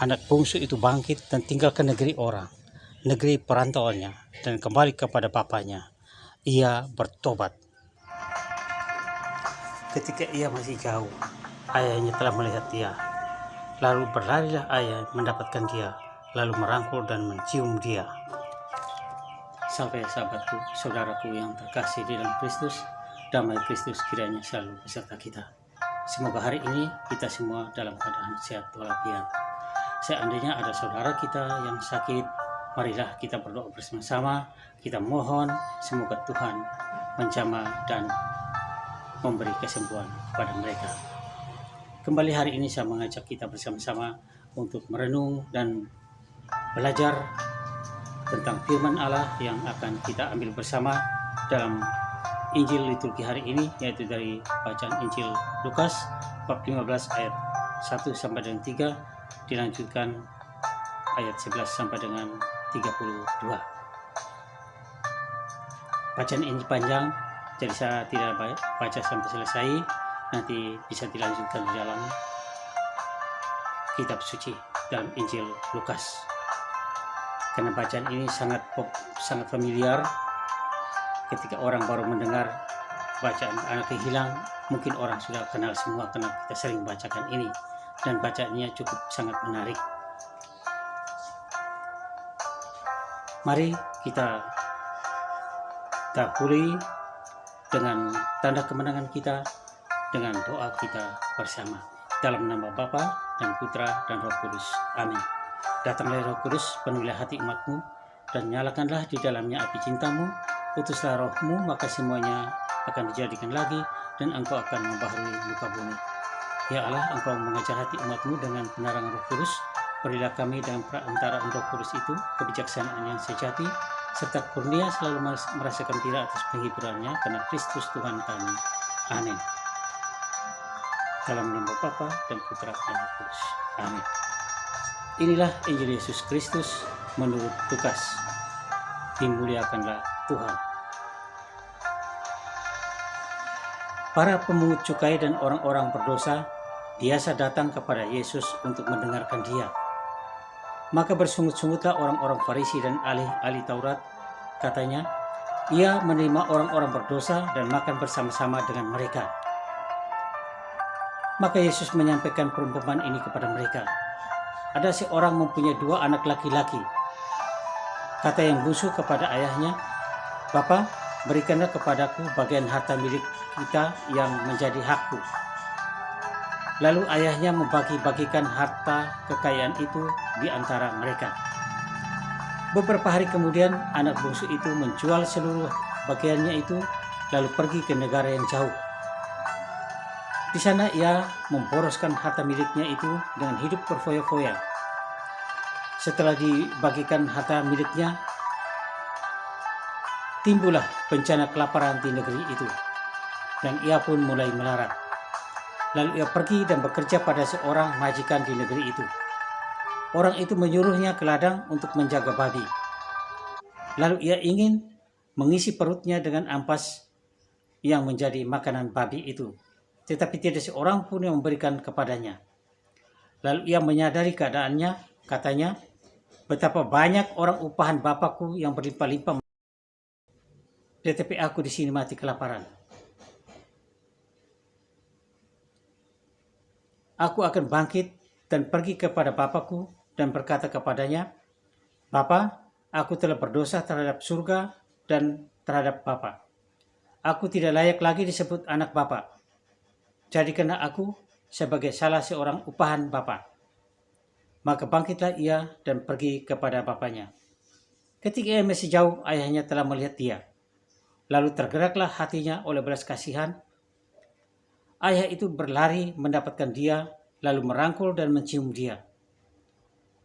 anak bungsu itu bangkit dan tinggalkan negeri orang, negeri perantauannya, dan kembali kepada bapaknya. Ia bertobat. Ketika ia masih jauh, ayahnya telah melihat dia. Lalu berlarilah ayah mendapatkan dia, lalu merangkul dan mencium dia. Sampai sahabatku, saudaraku yang terkasih di dalam Kristus, damai Kristus kiranya selalu beserta kita. Semoga hari ini kita semua dalam keadaan sehat walafiat. Seandainya ada saudara kita yang sakit, marilah kita berdoa bersama-sama. Kita mohon semoga Tuhan menjamah dan memberi kesembuhan kepada mereka. Kembali hari ini saya mengajak kita bersama-sama untuk merenung dan belajar tentang firman Allah yang akan kita ambil bersama dalam Injil liturgi hari ini, yaitu dari bacaan Injil Lukas bab 15 ayat 1 sampai dengan 3, dilanjutkan ayat 11 sampai dengan 32. Bacaan ini panjang, jadi saya tidak baca sampai selesai. Nanti bisa dilanjutkan di dalam kitab suci dalam Injil Lukas. Karena bacaan ini sangat familiar. Ketika orang baru mendengar bacaan anak hilang, mungkin orang sudah kenal semua karena kita sering bacakan ini, dan bacaannya cukup sangat menarik. Mari kita dahului dengan tanda kemenangan kita, dengan doa kita bersama. Dalam nama Bapa dan Putra dan Roh Kudus. Amin. Datanglah Roh Kudus, penuhilah hati umatmu, dan nyalakanlah di dalamnya api cintamu. Utuslah rohmu, maka semuanya akan dijadikan lagi, dan engkau akan membaharui muka bumi. Ya Allah, engkau mengajar hati umatmu dengan penerangan Roh Kudus. Berilah kami dengan perantaraan Roh Kudus itu kebijaksanaan yang sejati, serta kurnia selalu merasakan tira atas penghiburannya, karena Kristus Tuhan kami. Amin. Dalam nama Bapa dan Putra dan Roh Kudus. Amin. Inilah Injil Yesus Kristus menurut Lukas. Dimuliakanlah Tuhan. Para pemungut cukai dan orang-orang berdosa biasa datang kepada Yesus untuk mendengarkan Dia. Maka bersungut-sungutlah orang-orang Farisi dan ahli Taurat. Katanya, Ia menerima orang-orang berdosa dan makan bersama-sama dengan mereka. Maka Yesus menyampaikan perumpamaan ini kepada mereka. Ada seorang mempunyai 2 anak laki-laki. Kata yang bungsu kepada ayahnya, "Bapa, berikanlah kepadaku bagian harta milik kita yang menjadi hakku." Lalu ayahnya membagi-bagikan harta kekayaan itu di antara mereka. Beberapa hari kemudian, anak bungsu itu menjual seluruh bagiannya itu, lalu pergi ke negara yang jauh. Di sana ia memboroskan harta miliknya itu dengan hidup berfoya-foya. Setelah dibagikan harta miliknya, timbullah bencana kelaparan di negeri itu, dan ia pun mulai melarat. Lalu ia pergi dan bekerja pada seorang majikan di negeri itu. Orang itu menyuruhnya ke ladang untuk menjaga babi. Lalu ia ingin mengisi perutnya dengan ampas yang menjadi makanan babi itu, tetapi tidak seorang pun yang memberikan kepadanya. Lalu ia menyadari keadaannya, katanya, "Betapa banyak orang upahan Bapakku yang berlimpah-limpah, tetapi aku di sini mati kelaparan. Aku akan bangkit dan pergi kepada Bapakku dan berkata kepadanya, Bapa, aku telah berdosa terhadap surga dan terhadap Bapa. Aku tidak layak lagi disebut anak Bapa. Jadikanlah aku sebagai salah seorang upahan Bapa." Maka bangkitlah ia dan pergi kepada bapaknya. Ketika ia masih jauh, ayahnya telah melihat dia. Lalu tergeraklah hatinya oleh belas kasihan. Ayah itu berlari mendapatkan dia, lalu merangkul dan mencium dia.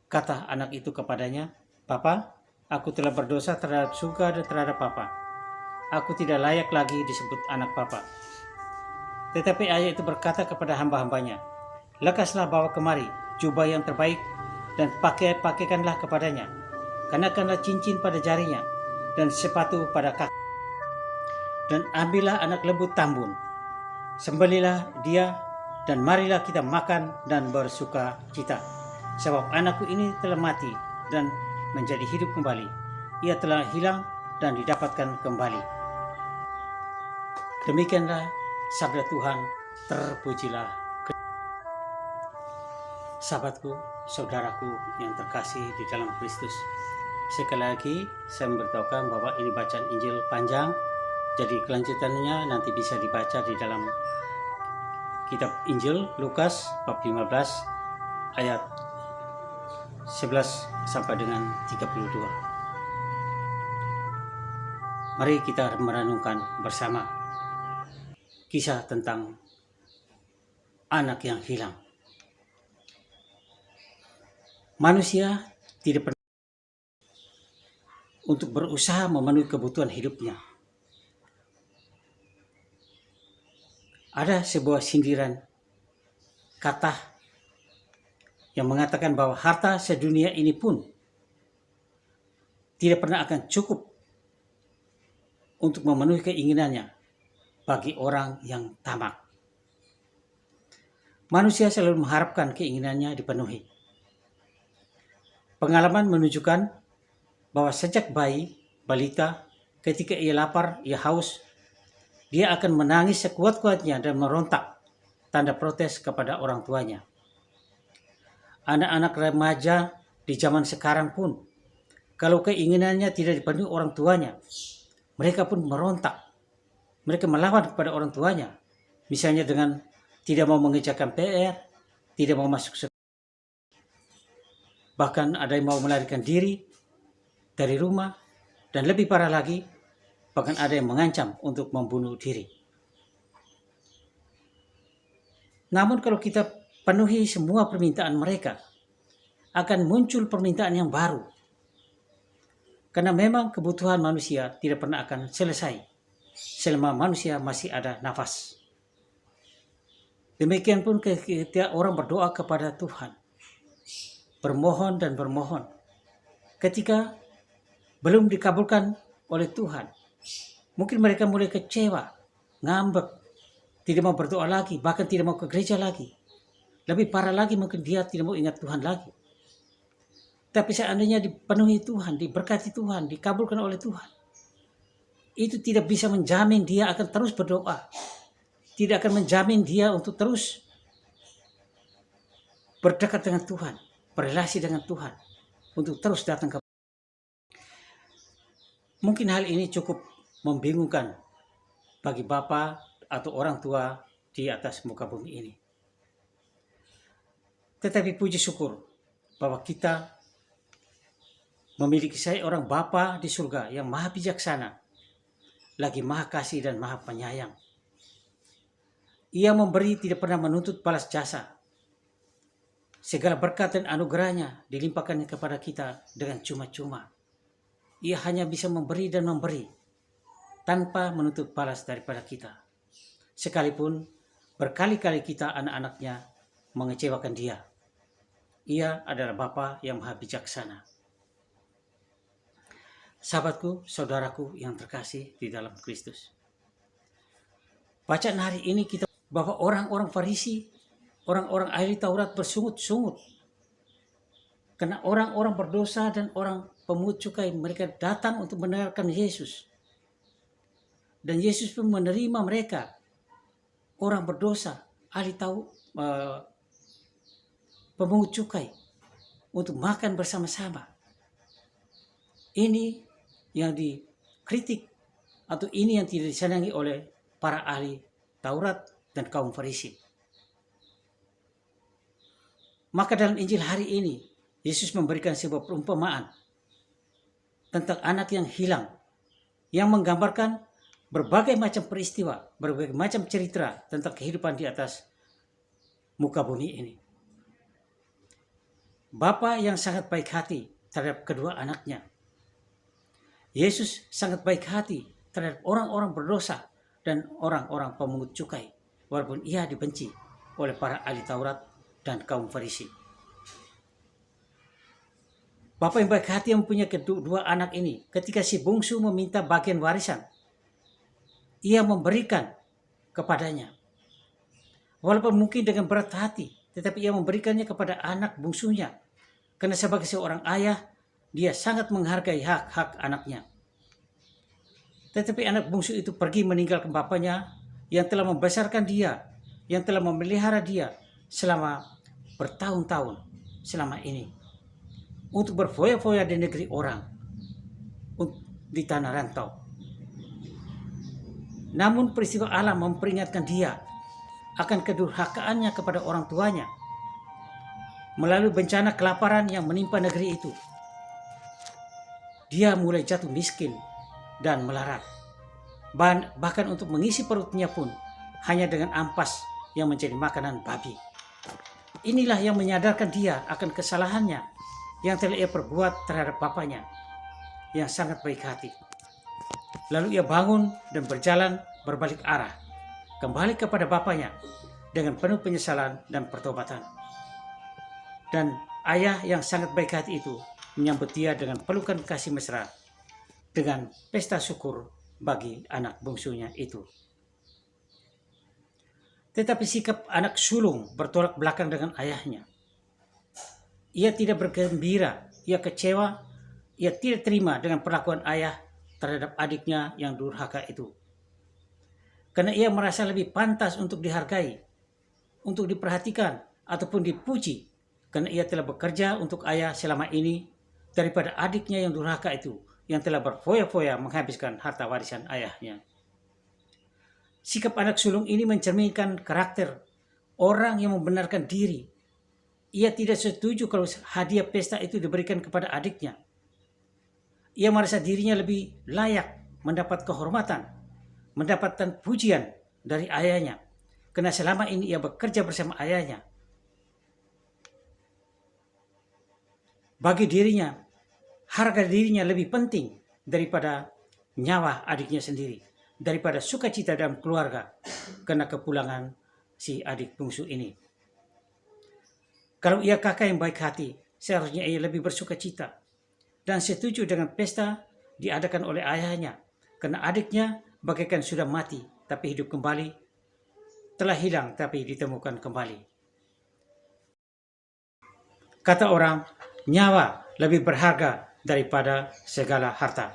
Kata anak itu kepadanya, "Bapa, aku telah berdosa terhadap surga dan terhadap Bapa. Aku tidak layak lagi disebut anak Bapa." Tetapi ayah itu berkata kepada hamba-hambanya, "Lekaslah bawa kemari jubah yang terbaik dan pakaikanlah kepadanya. Kenakanlah cincin pada jarinya dan sepatu pada kaki. Dan ambillah anak lembu tambun. Sembelilah dia dan marilah kita makan dan bersuka cita." sebab anakku ini telah mati dan menjadi hidup kembali. Ia telah hilang dan didapatkan kembali. Demikianlah sabda Tuhan, terpujilah. Sahabatku, saudaraku yang terkasih di dalam Kristus. Sekali lagi saya memberitahukan bahwa ini bacaan Injil panjang, jadi kelanjutannya nanti bisa dibaca di dalam kitab Injil Lukas bab 15 ayat 11 sampai dengan 32. Mari kita merenungkan bersama kisah tentang anak yang hilang. Manusia tidak pernah untuk berusaha memenuhi kebutuhan hidupnya. Ada sebuah sindiran kata yang mengatakan bahwa harta sedunia ini pun tidak pernah akan cukup untuk memenuhi keinginannya bagi orang yang tamak. Manusia selalu mengharapkan keinginannya dipenuhi. Pengalaman menunjukkan bahwa sejak balita, ketika ia lapar, ia haus, dia akan menangis sekuat-kuatnya dan merontak, tanda protes kepada orang tuanya. Anak-anak remaja di zaman sekarang pun, kalau keinginannya tidak dipenuhi orang tuanya, mereka pun merontak. Mereka melawan kepada orang tuanya, misalnya dengan tidak mau mengerjakan PR, tidak mau masuk sekolah, bahkan ada yang mau melarikan diri dari rumah, dan lebih parah lagi, bahkan ada yang mengancam untuk membunuh diri. Namun kalau kita penuhi semua permintaan mereka, akan muncul permintaan yang baru. Karena memang kebutuhan manusia tidak pernah akan selesai selama manusia masih ada nafas. Demikian pun ketika orang berdoa kepada Tuhan, bermohon dan bermohon, ketika belum dikabulkan oleh Tuhan, mungkin mereka mulai kecewa, ngambek, tidak mau berdoa lagi, bahkan tidak mau ke gereja lagi. Lebih parah lagi, mungkin dia tidak mau ingat Tuhan lagi. Tapi seandainya dipenuhi Tuhan, diberkati Tuhan, dikabulkan oleh Tuhan, itu tidak bisa menjamin dia akan terus berdoa. Tidak akan menjamin dia untuk terus berdekat dengan Tuhan, berrelasi dengan Tuhan, untuk terus datang ke. Mungkin hal ini cukup membingungkan bagi Bapa atau orang tua di atas muka bumi ini. Tetapi puji syukur bahwa kita memiliki seorang Bapa di surga yang maha bijaksana, lagi maha kasih dan maha penyayang. Ia memberi, tidak pernah menuntut balas jasa. Segala berkat dan anugerahnya dilimpahkannya kepada kita dengan cuma-cuma. Ia hanya bisa memberi dan memberi tanpa menuntut balas daripada kita. Sekalipun berkali-kali kita anak-anaknya mengecewakan dia. Ia adalah Bapa yang maha bijaksana. Sahabatku, saudaraku yang terkasih di dalam Kristus. Bacaan hari ini kita bahwa orang-orang Farisi, orang-orang ahli Taurat bersungut-sungut. Karena orang-orang berdosa dan orang pemungut cukai, mereka datang untuk mendengarkan Yesus. Dan Yesus pun menerima mereka, orang berdosa, pemungut cukai, untuk makan bersama-sama. Ini yang dikritik atau ini yang tidak disenangi oleh para ahli Taurat dan kaum Farisi. Maka dalam Injil hari ini, Yesus memberikan sebuah perumpamaan tentang anak yang hilang, yang menggambarkan berbagai macam peristiwa, berbagai macam cerita tentang kehidupan di atas muka bumi ini. Bapa yang sangat baik hati terhadap kedua anaknya. Yesus sangat baik hati terhadap orang-orang berdosa dan orang-orang pemungut cukai, walaupun ia dibenci oleh para ahli Taurat dan kaum Farisi. Bapak yang baik hati yang mempunyai kedua anak ini, ketika si bungsu meminta bagian warisan, ia memberikan kepadanya. Walaupun mungkin dengan berat hati, tetapi ia memberikannya kepada anak bungsunya Karena sebagai seorang ayah, dia sangat menghargai hak-hak anaknya. Tetapi anak bungsu itu pergi meninggalkan bapaknya yang telah membesarkan dia, yang telah memelihara dia selama bertahun-tahun selama ini, untuk berfoya-foya di negeri orang, di tanah rantau. Namun peristiwa alam memperingatkan dia akan kedurhakaannya kepada orang tuanya melalui bencana kelaparan yang menimpa negeri itu. Dia mulai jatuh miskin dan melarat. Bahkan untuk mengisi perutnya pun hanya dengan ampas yang menjadi makanan babi. Inilah yang menyadarkan dia akan kesalahannya yang telah ia perbuat terhadap bapaknya yang sangat baik hati. Lalu ia bangun dan berjalan berbalik arah, kembali kepada bapaknya dengan penuh penyesalan dan pertobatan. Dan ayah yang sangat baik hati itu menyambut dia dengan pelukan kasih mesra, dengan pesta syukur bagi anak bungsunya itu. Tetapi sikap anak sulung bertolak belakang dengan ayahnya. Ia tidak bergembira, ia kecewa, ia tidak terima dengan perlakuan ayah terhadap adiknya yang durhaka itu. Karena ia merasa lebih pantas untuk dihargai, untuk diperhatikan, ataupun dipuji, karena ia telah bekerja untuk ayah selama ini, daripada adiknya yang durhaka itu, yang telah berfoya-foya menghabiskan harta warisan ayahnya. Sikap anak sulung ini mencerminkan karakter orang yang membenarkan diri. Ia tidak setuju kalau hadiah pesta itu diberikan kepada adiknya. Ia merasa dirinya lebih layak mendapat kehormatan, mendapatkan pujian dari ayahnya, karena selama ini ia bekerja bersama ayahnya. Bagi dirinya, harga dirinya lebih penting daripada nyawa adiknya sendiri, daripada sukacita dalam keluarga karena kepulangan si adik bungsu ini. Kalau ia kakak yang baik hati, seharusnya ia lebih bersukacita dan setuju dengan pesta diadakan oleh ayahnya, karena adiknya bagaikan sudah mati tapi hidup kembali, telah hilang tapi ditemukan kembali. Kata orang, nyawa lebih berharga daripada segala harta.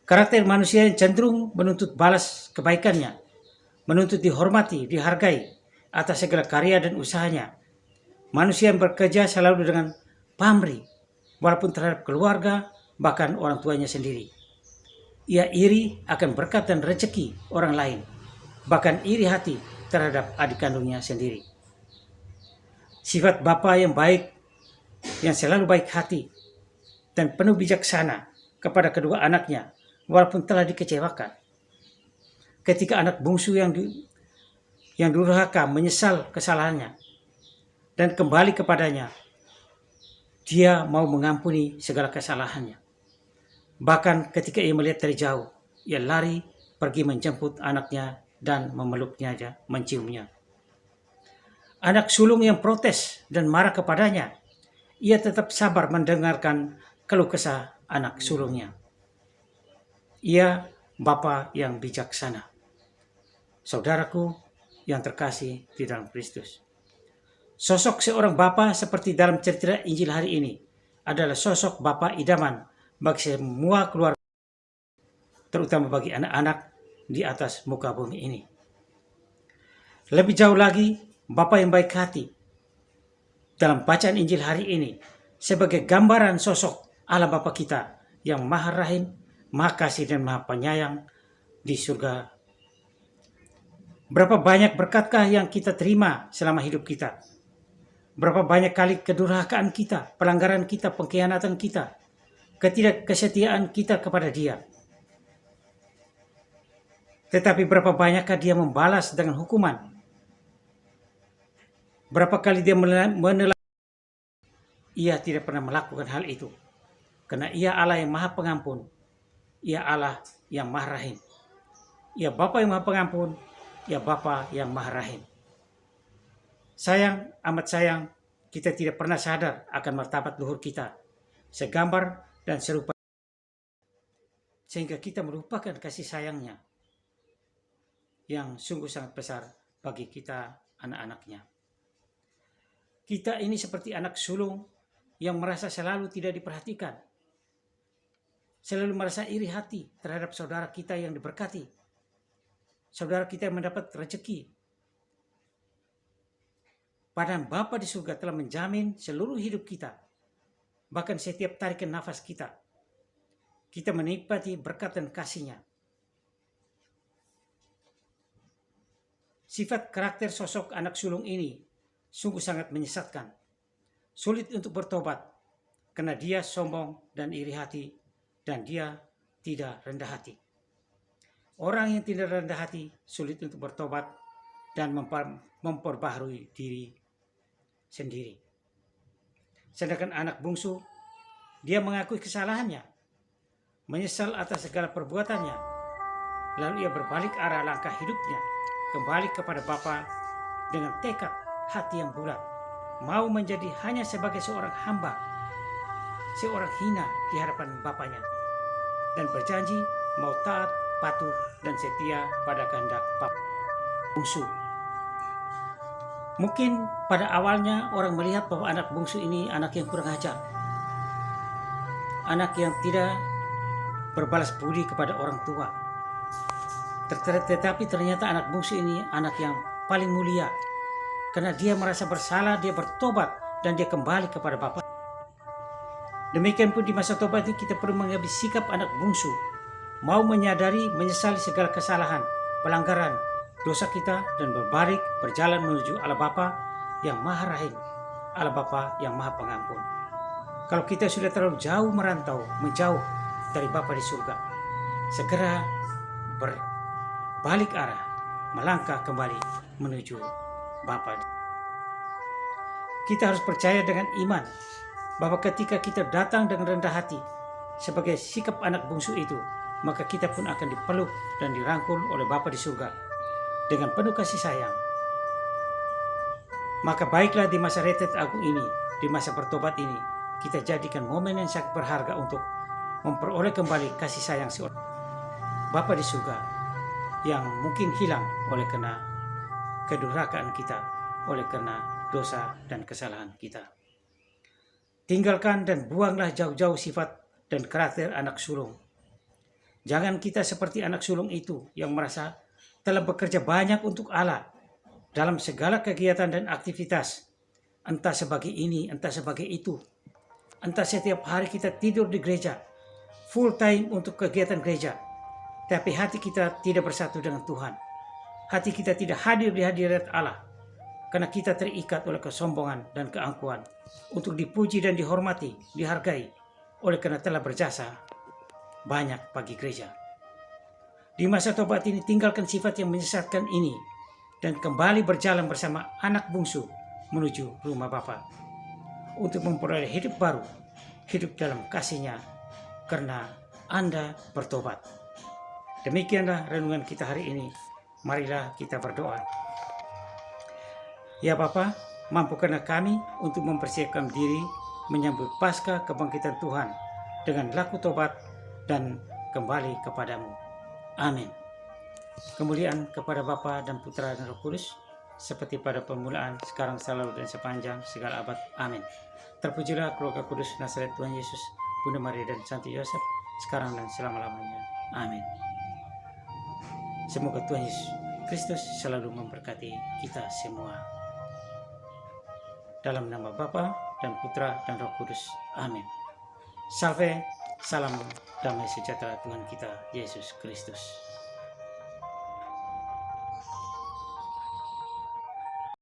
Karakter manusia yang cenderung menuntut balas kebaikannya, menuntut dihormati, dihargai atas segala karya dan usahanya. Manusia yang bekerja selalu dengan pamrih, walaupun terhadap keluarga, bahkan orang tuanya sendiri. Ia iri akan berkat dan rezeki orang lain, bahkan iri hati terhadap adik kandungnya sendiri. Sifat bapa yang baik, yang selalu baik hati dan penuh bijaksana kepada kedua anaknya, walaupun telah dikecewakan. Ketika anak bungsu yang durhaka menyesal kesalahannya dan kembali kepadanya, dia mau mengampuni segala kesalahannya. Bahkan ketika ia melihat dari jauh, ia lari pergi menjemput anaknya dan memeluknya, menciumnya. Anak sulung yang protes dan marah kepadanya, ia tetap sabar mendengarkan keluh kesah anak sulungnya. Ia bapa yang bijaksana. Saudaraku yang terkasih di dalam Kristus. Sosok seorang bapa seperti dalam cerita Injil hari ini adalah sosok bapa idaman bagi semua keluarga, terutama bagi anak-anak di atas muka bumi ini. Lebih jauh lagi, bapa yang baik hati dalam bacaan Injil hari ini sebagai gambaran sosok Allah Bapa kita yang Maha Rahim, Maha Kasih dan Maha Penyayang di surga. Berapa banyak berkatkah yang kita terima selama hidup kita? Berapa banyak kali kedurhakaan kita, pelanggaran kita, pengkhianatan kita, ketidakkesetiaan kita kepada Dia. Tetapi berapa banyakkah Dia membalas dengan hukuman? Berapa kali Dia menelak? Ia tidak pernah melakukan hal itu. Karena Ia Allah yang Maha Pengampun. Ia Allah yang Maha Rahim. Ia Bapa yang Maha Pengampun. Ia Bapa yang Maha Rahim. Sayang, amat sayang, kita tidak pernah sadar akan martabat luhur kita, segambar dan serupa, sehingga kita melupakan kasih sayangnya yang sungguh sangat besar bagi kita anak-anaknya. Kita ini seperti anak sulung yang merasa selalu tidak diperhatikan, selalu merasa iri hati terhadap saudara kita yang diberkati, saudara kita yang mendapat rezeki. Padahal Bapa di surga telah menjamin seluruh hidup kita, bahkan setiap tarikan nafas kita. Kita menikmati berkat dan kasih-Nya. Sifat karakter sosok anak sulung ini sungguh sangat menyesatkan. Sulit untuk bertobat karena dia sombong dan iri hati, dan dia tidak rendah hati. Orang yang tidak rendah hati sulit untuk bertobat dan memperbaharui diri sendiri. Sedangkan anak bungsu, dia mengakui kesalahannya, menyesal atas segala perbuatannya, lalu ia berbalik arah langkah hidupnya kembali kepada Bapa dengan tekad hati yang bulat, mau menjadi hanya sebagai seorang hamba, seorang hina di hadapan Bapaknya, dan berjanji mau taat, patuh, dan setia pada kehendak Bapa bungsu. Mungkin pada awalnya orang melihat bahwa anak bungsu ini anak yang kurang ajar, anak yang tidak berbalas budi kepada orang tua. Tetapi ternyata anak bungsu ini anak yang paling mulia, karena dia merasa bersalah, dia bertobat, dan dia kembali kepada Bapa. Demikian pun di masa tobat ini kita perlu mengambil sikap anak bungsu, mau menyadari, menyesali segala kesalahan, pelanggaran, dosa kita, dan berbalik berjalan menuju Allah Bapa yang Maha Rahim, Allah Bapa yang Maha Pengampun. Kalau kita sudah terlalu jauh merantau, menjauh dari Bapa di surga, segera berbalik arah, melangkah kembali menuju Bapa. Kita harus percaya dengan iman bahwa ketika kita datang dengan rendah hati sebagai sikap anak bungsu itu, maka kita pun akan dipeluk dan dirangkul oleh Bapa di surga dengan penuh kasih sayang. Maka baiklah di masa retret agung ini, di masa bertobat ini, kita jadikan momen yang sangat berharga untuk memperoleh kembali kasih sayang seorang Bapa di surga yang mungkin hilang oleh karena kedurhakaan kita, oleh karena dosa dan kesalahan kita. Tinggalkan dan buanglah jauh-jauh sifat dan karakter anak sulung. Jangan kita seperti anak sulung itu yang merasa telah bekerja banyak untuk Allah dalam segala kegiatan dan aktivitas, entah sebagai ini, entah sebagai itu. Entah setiap hari kita tidur di gereja, full time untuk kegiatan gereja, tapi hati kita tidak bersatu dengan Tuhan. Hati kita tidak hadir di hadirat Allah, karena kita terikat oleh kesombongan dan keangkuhan untuk dipuji dan dihormati, dihargai, oleh karena telah berjasa banyak bagi gereja. Di masa tobat ini, tinggalkan sifat yang menyesatkan ini dan kembali berjalan bersama anak bungsu menuju rumah Bapa untuk memperoleh hidup baru, hidup dalam kasih-Nya karena Anda bertobat. Demikianlah renungan kita hari ini. Marilah kita berdoa. Ya Bapa, mampukanlah kami untuk mempersiapkan diri menyambut Paskah kebangkitan Tuhan dengan laku tobat dan kembali kepadamu. Amin. Kemuliaan kepada Bapa dan Putra dan Roh Kudus, seperti pada permulaan, sekarang, selalu, dan sepanjang segala abad. Amin. Terpujilah keluarga kudus Nazaret Tuhan Yesus, Bunda Maria dan Santo Yosef, sekarang dan selama-lamanya. Amin. Semoga Tuhan Yesus Kristus selalu memberkati kita semua. Dalam nama Bapa dan Putra dan Roh Kudus. Amin. Salve, salam damai sejahtera Tuhan kita Yesus Kristus.